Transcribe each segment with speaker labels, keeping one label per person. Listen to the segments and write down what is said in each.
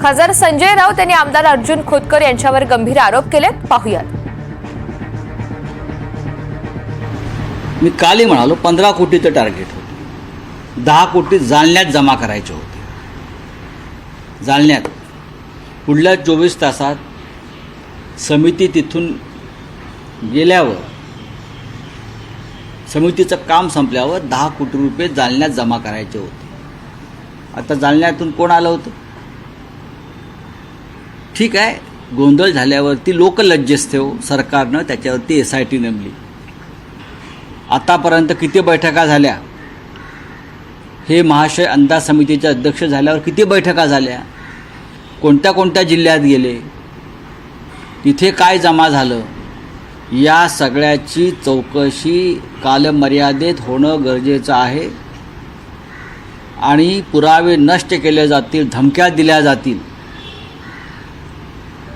Speaker 1: खासदार संजय राऊत यांनी आमदार अर्जुन खोतकर यांच्यावर गंभीर आरोप केलेत. पाहूयात.
Speaker 2: मी कालही म्हणालो 15 कोटीचं टार्गेट होतं. 10 कोटी जालन्यात जमा करायचे होते. जालन्यात पुढल्या 24 तासात समिती तिथून गेल्यावर, समितीचं काम संपल्यावर 10 कोटी रुपये जालन्यात जमा करायचे होते. आता जालन्यातून कोण आलं होतं? ठीक आहे, गोंधळ झाल्यावरती लोकलज्जस्थ सरकारनं त्याच्यावरती SIT नेमली. आतापर्यंत किती बैठका झाल्या? हे महाशय अंदाज समितीचे अध्यक्ष झाल्यावर किती बैठका झाल्या? कोणत्या कोणत्या जिल्ह्यात गेले? तिथे काय जमा झालं? या सगळ्याची चौकशी कालमर्यादेत होणं गरजेचं आहे. आणि पुरावे नष्ट केले जातील, धमक्या दिल्या जातील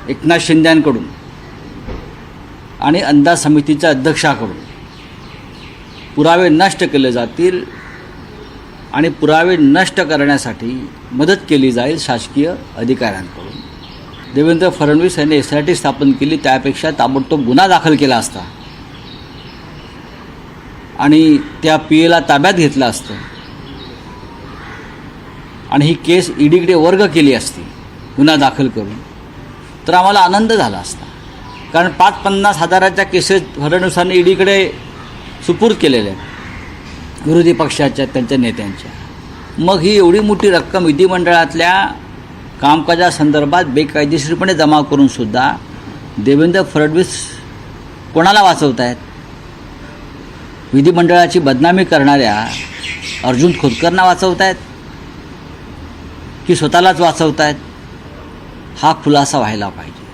Speaker 2: एकनाथ शिंदेंकडून आणि अंदाज समितीच्या अध्यक्षाकडून. पुरावे नष्ट केले जातील आणि पुरावे नष्ट करण्यासाठी मदत केली जाईल शासकीय अधिकाऱ्यांकडून. देवेंद्र फडणवीस यांनी SIT स्थापन केली, त्यापेक्षा ताबडतोब गुन्हा दाखल केला असता आणि त्या PAला ताब्यात घेतलं असतं आणि ही केस EDकडे वर्ग केली असती गुन्हा दाखल करून, तर आम्हाला आनंद झाला असता. कारण 5-50 हजाराच्या केसेस फडणवीसांनी EDकडे सुपूर्द केलेल्या आहेत विरोधी पक्षाच्या, त्यांच्या नेत्यांच्या. मग ही एवढी मोठी रक्कम विधिमंडळातल्या कामकाजासंदर्भात बेकायदेशीरपणे जमा करूनसुद्धा देवेंद्र फडणवीस कोणाला वाचवत आहेत? विधिमंडळाची बदनामी करणाऱ्या अर्जुन खोतकरना वाचवत आहेत की स्वतःलाच वाचवत आहेत? हा खुलासा व्हायला पाहिजे.